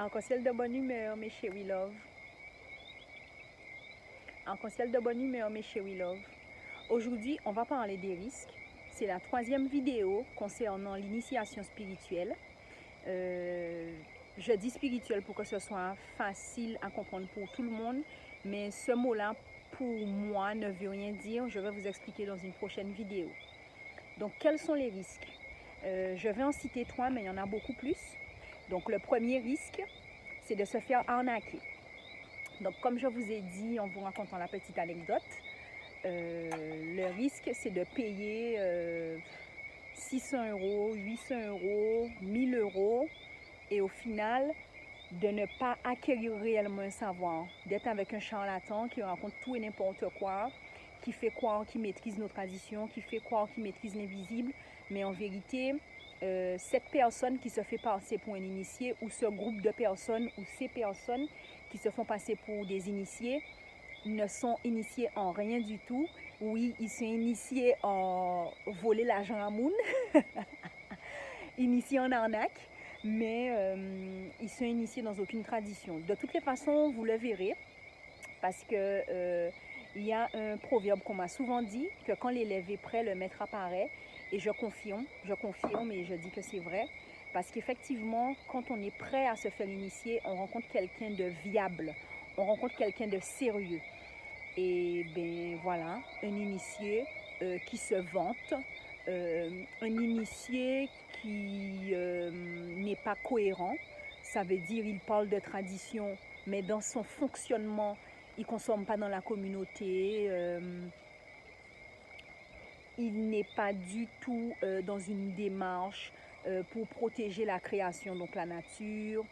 Arc-en-ciel de bonne humeur, mes chéris love. Arc-en-ciel de bonne humeur, mes chéris love. Aujourd'hui, on va parler des risques. C'est la 3e vidéo concernant l'initiation spirituelle. Je dis spirituelle pour que ce soit facile à comprendre pour tout le monde, mais ce mot-là, pour moi, ne veut rien dire. Je vais vous expliquer dans une prochaine vidéo. Donc, quels sont les risques? Je vais en citer 3, mais il y en a beaucoup plus. Donc, le premier risque, c'est de se faire arnaquer. Donc, comme je vous ai dit en vous racontant la petite anecdote, le risque, c'est de payer 600 €, 800 €, 1000 € et au final, de ne pas acquérir réellement un savoir, d'être avec un charlatan qui raconte tout et n'importe quoi, qui fait croire qu'il maîtrise nos traditions, qui fait croire qu'il maîtrise l'invisible, mais en vérité, cette personne qui se fait passer pour un initié ou ce groupe de personnes ou ces personnes qui se font passer pour des initiés ne sont initiés en rien du tout. Oui, ils sont initiés en voler l'argent à moun, initiés en arnaque, mais ils sont initiés dans aucune tradition. De toutes les façons, vous le verrez, parce que il y a un proverbe qu'on m'a souvent dit, que quand l'élève est prêt, le maître apparaît. Et je confirme et je dis que c'est vrai. Parce qu'effectivement, quand on est prêt à se faire initier, on rencontre quelqu'un de viable, on rencontre quelqu'un de sérieux. Et ben voilà, un initié qui se vante, un initié qui n'est pas cohérent. Ça veut dire il parle de tradition, mais dans son fonctionnement, il ne consomme pas dans la communauté. Il n'est pas du tout dans une démarche pour protéger la création, donc la nature.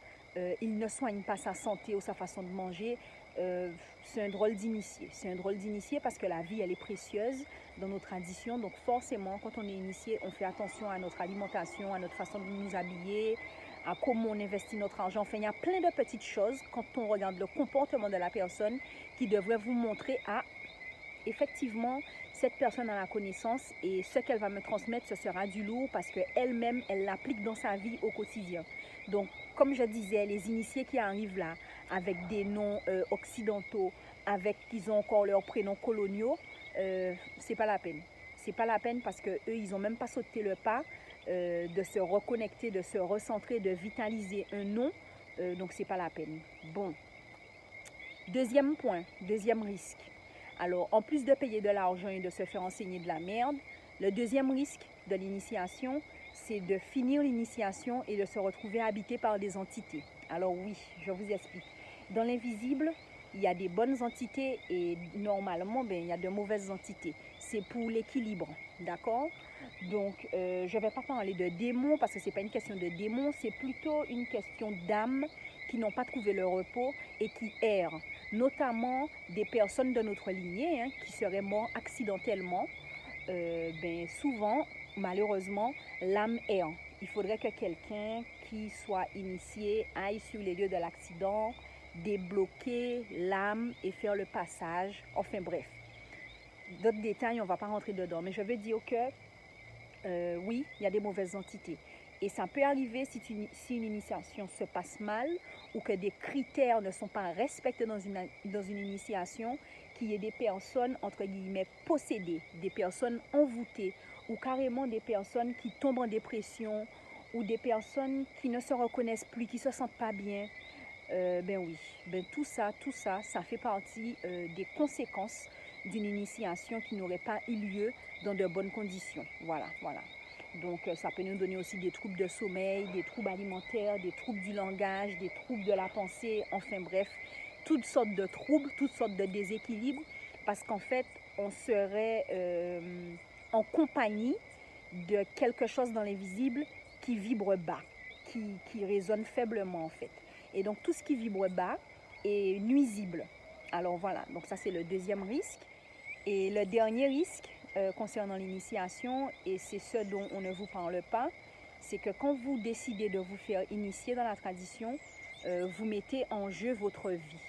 Il ne soigne pas sa santé ou sa façon de manger. C'est un drôle d'initié. C'est un drôle d'initié parce que la vie, elle est précieuse dans nos traditions. Donc forcément, quand on est initié, on fait attention à notre alimentation, à notre façon de nous habiller, à comment on investit notre argent. Enfin, il y a plein de petites choses quand on regarde le comportement de la personne qui devrait vous montrer effectivement, cette personne a la connaissance et ce qu'elle va me transmettre, ce sera du lourd parce qu'elle-même, elle l'applique dans sa vie au quotidien. Donc, comme je disais, les initiés qui arrivent là avec des noms occidentaux, ils ont encore leurs prénoms coloniaux, c'est pas la peine. C'est pas la peine parce qu'eux, ils n'ont même pas sauté le pas de se reconnecter, de se recentrer, de vitaliser un nom. Donc, c'est pas la peine. Bon. Deuxième point, deuxième risque. Alors, en plus de payer de l'argent et de se faire enseigner de la merde, le deuxième risque de l'initiation, c'est de finir l'initiation et de se retrouver habité par des entités. Alors oui, je vous explique. Dans l'invisible, il y a des bonnes entités et normalement, il y a de mauvaises entités. C'est pour l'équilibre, d'accord? Donc, je ne vais pas parler de démons parce que ce n'est pas une question de démons, c'est plutôt une question d'âmes qui n'ont pas trouvé le repos et qui errent. Notamment des personnes de notre lignée qui seraient mortes accidentellement. Souvent, malheureusement, l'âme erre. Il faudrait que quelqu'un qui soit initié aille sur les lieux de l'accident, débloquer l'âme et faire le passage. Enfin bref, d'autres détails, on ne va pas rentrer dedans. Mais je veux dire que oui, il y a des mauvaises entités. Et ça peut arriver si une initiation se passe mal ou que des critères ne sont pas respectés dans une initiation, qu'il y ait des personnes, entre guillemets, possédées, des personnes envoûtées ou carrément des personnes qui tombent en dépression ou des personnes qui ne se reconnaissent plus, qui ne se sentent pas bien. Tout ça, ça fait partie des conséquences d'une initiation qui n'aurait pas eu lieu dans de bonnes conditions. Voilà. Donc, ça peut nous donner aussi des troubles de sommeil, des troubles alimentaires, des troubles du langage, des troubles de la pensée, enfin bref, toutes sortes de troubles, toutes sortes de déséquilibres, parce qu'en fait, on serait en compagnie de quelque chose dans l'invisible qui vibre bas, qui résonne faiblement en fait. Et donc, tout ce qui vibre bas est nuisible. Alors voilà, donc ça c'est le deuxième risque. Et le dernier risque, concernant l'initiation, et c'est ce dont on ne vous parle pas, c'est que quand vous décidez de vous faire initier dans la tradition, vous mettez en jeu votre vie.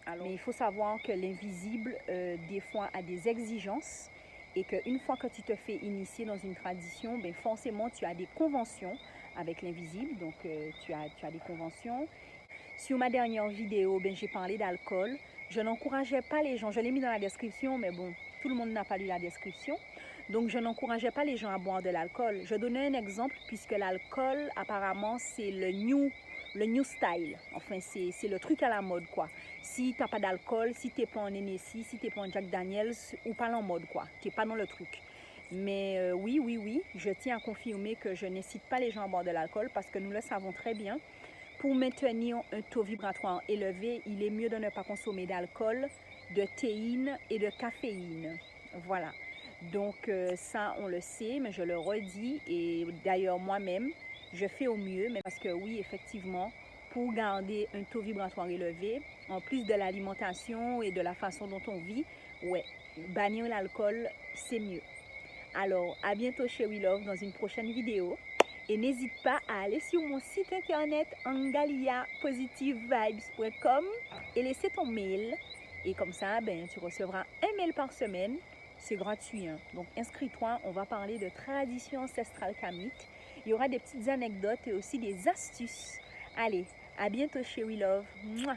Alors, mais il faut savoir que l'invisible, des fois, a des exigences et qu'une fois que tu te fais initier dans une tradition, forcément, tu as des conventions avec l'invisible, donc tu as des conventions. Sur ma dernière vidéo, ben, j'ai parlé d'alcool. Je n'encourageais pas les gens, je l'ai mis dans la description, mais bon, tout le monde n'a pas lu la description. Donc, je n'encourageais pas les gens à boire de l'alcool. Je donnais un exemple puisque l'alcool, apparemment, c'est le new style. Enfin, c'est le truc à la mode, quoi. Si tu n'as pas d'alcool, si tu n'es pas en Hennessy, si tu n'es pas en Jack Daniels, ou pas en mode, quoi. Tu n'es pas dans le truc. Mais oui, je tiens à confirmer que je n'incite pas les gens à boire de l'alcool parce que nous le savons très bien. Pour maintenir un taux vibratoire élevé, il est mieux de ne pas consommer d'alcool, de théine et de caféine. Voilà. Donc ça, on le sait, mais je le redis. Et d'ailleurs, moi-même, je fais au mieux. Mais parce que oui, effectivement, pour garder un taux vibratoire élevé, en plus de l'alimentation et de la façon dont on vit, ouais, bannir l'alcool, c'est mieux. Alors, à bientôt chez We Love dans une prochaine vidéo. Et n'hésite pas à aller sur mon site internet angaliapositivevibes.com et laisser ton mail. Et comme ça, ben, tu recevras un mail par semaine. C'est gratuit, hein. Donc inscris-toi, on va parler de tradition ancestrale kamite. Il y aura des petites anecdotes et aussi des astuces. Allez, à bientôt chez We Love. Mouah.